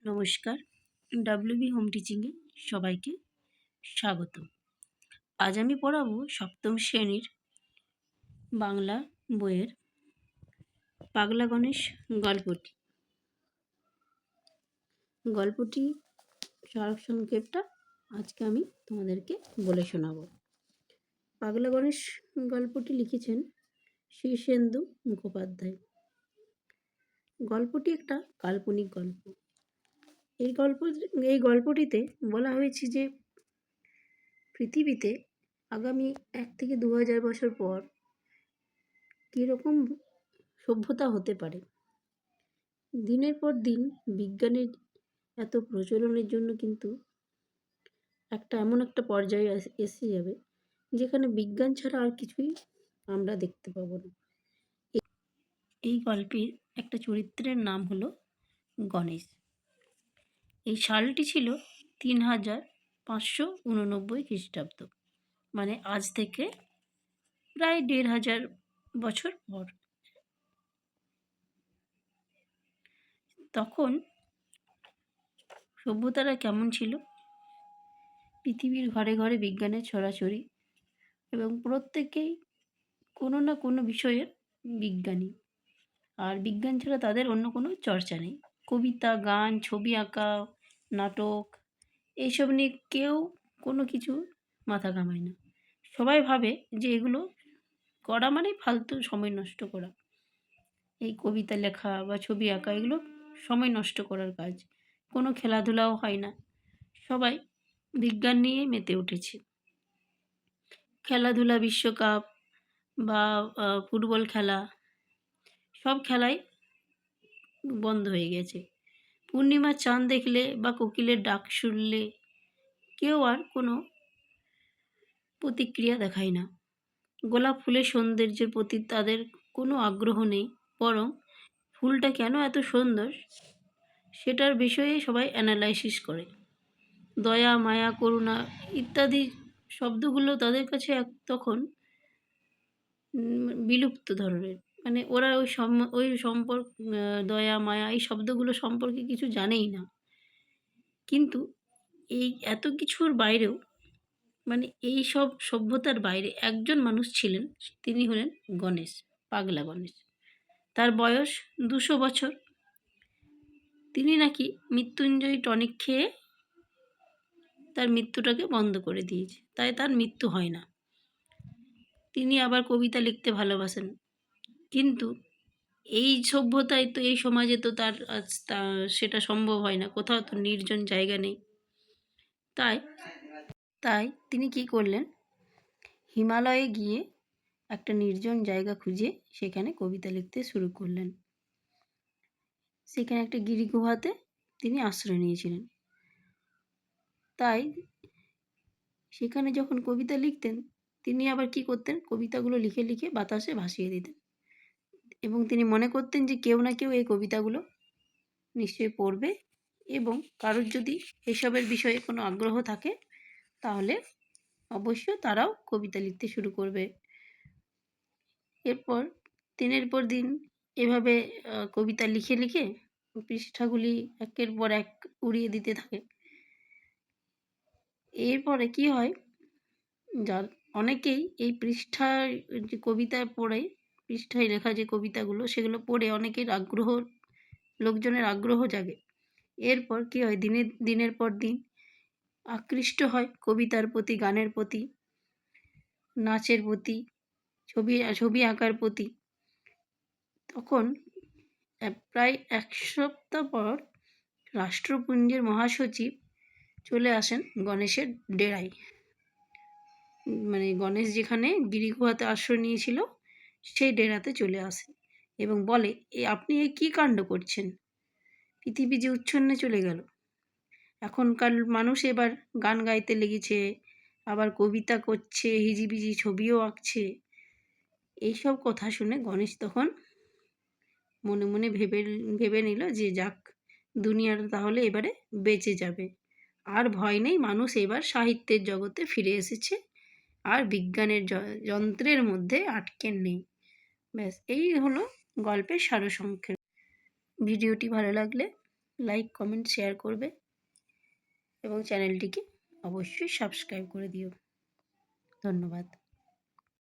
নমস্কার, WB home টিচিংয়ে সবাইকে স্বাগত। আজ আমি পড়াবো সপ্তম শ্রেণীর বাংলা বইয়ের পাগলা গণেশ গল্পটি। গল্পটি সারসংক্ষেপটা আজকে আমি তোমাদেরকে বলে শোনাবো। পাগলা গণেশ গল্পটি লিখেছেন শীর্ষেন্দু মুখোপাধ্যায়। গল্পটি একটা কাল্পনিক গল্প। এই গল্পটিতে বলা হয়েছে যে পৃথিবীতে আগামী 1 থেকে 2000 বছর পর কীরকম সভ্যতা হতে পারে। দিনের পর দিন বিজ্ঞানের এত প্রচলনের জন্য কিন্তু এমন একটা পর্যায়ে এসে যাবে যেখানে বিজ্ঞান ছাড়া আর কিছুই আমরা দেখতে পাবো না। এই গল্পের একটা চরিত্রের নাম হলো গণেশ। এই সালটি ছিল 3589 খ্রিস্টাব্দ, মানে আজ থেকে প্রায় 1500 বছর পর। তখন সভ্যতারা কেমন ছিল? পৃথিবীর ঘরে ঘরে বিজ্ঞানের ছড়াছড়ি এবং প্রত্যেকেই কোনো না কোনো বিষয়ের বিজ্ঞানী, আর বিজ্ঞান ছাড়া তাদের অন্য কোনো চর্চা নেই। কবিতা, গান, ছবি আঁকা, নাটক এইসব নিয়ে কেউ কোনো কিছু মাথা ঘামায় না। সবাই ভাবে যে এগুলো করা মানে ফালতু সময় নষ্ট করা। এই কবিতা লেখা বা ছবি আঁকা এগুলো সময় নষ্ট করার কাজ, কোনো খেলাধুলাও হয় না। সবাই বিজ্ঞান নিয়ে মেতে উঠেছে। খেলাধুলা, বিশ্বকাপ বা ফুটবল খেলা, সব খেলাই বন্ধ হয়ে গেছে। পূর্ণিমার চাঁদ দেখলে বা কোকিলের ডাক শুনলে কেউ আর কোনো প্রতিক্রিয়া দেখায় না। গোলাপ ফুলের সৌন্দর্যের প্রতি তাদের কোনো আগ্রহ নেই, বরং ফুলটা কেন এত সুন্দর সেটার বিষয়ে সবাই অ্যানালাইসিস করে। দয়া, মায়া, করুণা ইত্যাদি শব্দগুলো তাদের কাছে তখন বিলুপ্ত ধরনের, মানে ওরা ওই সম্পর্ক, দয়া, মায়া এই শব্দগুলো সম্পর্কে কিছু জানেই না। কিন্তু এই এত কিছুর বাইরেও, মানে এই সব সভ্যতার বাইরে একজন মানুষ ছিলেন, তিনি হলেন গণেশ, পাগলা গণেশ। তার বয়স 200 বছর। তিনি নাকি মৃত্যুঞ্জয়ী টনিক খেয়ে তার মৃত্যুটাকে বন্ধ করে দিয়েছে, তাই তার মৃত্যু হয় না। তিনি আবার কবিতা লিখতে ভালোবাসেন, কিন্তু এই সভ্যতায় তো, এই সমাজে তো তার সেটা সম্ভব হয় না, কোথাও তো নির্জন জায়গা নেই। তাই তিনি কি করলেন, হিমালয়ে গিয়ে একটা নির্জন জায়গা খুঁজে সেখানে কবিতা লিখতে শুরু করলেন। সেখানে একটা গিরিগুহাতে তিনি আশ্রয় নিয়েছিলেন। তাই সেখানে যখন কবিতা লিখতেন, তিনি আবার কি করতেন, কবিতাগুলো লিখে লিখে বাতাসে ভাসিয়ে দিতেন এবং তিনি মনে করতেন যে কেউ না কেউ এই কবিতাগুলো নিশ্চয়ই পড়বে এবং কারোর যদি এসবের বিষয়ে কোনো আগ্রহ থাকে তাহলে অবশ্য তারাও কবিতা লিখতে শুরু করবে। এরপর দিনের পর দিন এভাবে কবিতা লিখে লিখে পৃষ্ঠাগুলি একের পর এক উড়িয়ে দিতে থাকে। এরপরে কি হয়, অনেকেই এই পৃষ্ঠায় যে কবিতা পড়ে, পৃষ্ঠায় লেখা যে কবিতাগুলো সেগুলো পড়ে অনেকের লোকজনের আগ্রহ জাগে। এরপর কি হয়, দিনের পর দিন আকৃষ্ট হয় কবিতার প্রতি, গানের প্রতি, নাচের প্রতি, ছবি আঁকার প্রতি। তখন প্রায় 1 সপ্তাহ পর রাষ্ট্রপুঞ্জের মহাসচিব চলে আসেন গণেশের ডেরায়, মানে গণেশ যেখানে গিরিগুহাতে আশ্রয় নিয়েছিল সেই ডেরাতে চলে আসে এবং বলে, আপনি কী কাণ্ড করছেন? পৃথিবী যে উচ্ছন্নে চলে গেল। এখনকার মানুষ এবার গান গাইতে লেগেছে, আবার কবিতা করছে, হিজিবিজি ছবিও আঁকছে। এইসব কথা শুনে গণেশ তখন মনে মনে ভেবে নিল যে যাক, দুনিয়াটা তাহলে এবারে বেঁচে যাবে, আর ভয় নেই, মানুষ এবার সাহিত্যের জগতে ফিরে এসেছে, আর বিজ্ঞানের যন্ত্রের মধ্যে আটকে নেই। ব্যাস, এই হলো গল্পের সারসংক্ষেপ। ভিডিওটি ভালো লাগলে লাইক, কমেন্ট, শেয়ার করবে এবং চ্যানেলটিকে অবশ্যই সাবস্ক্রাইব করে দিও। ধন্যবাদ।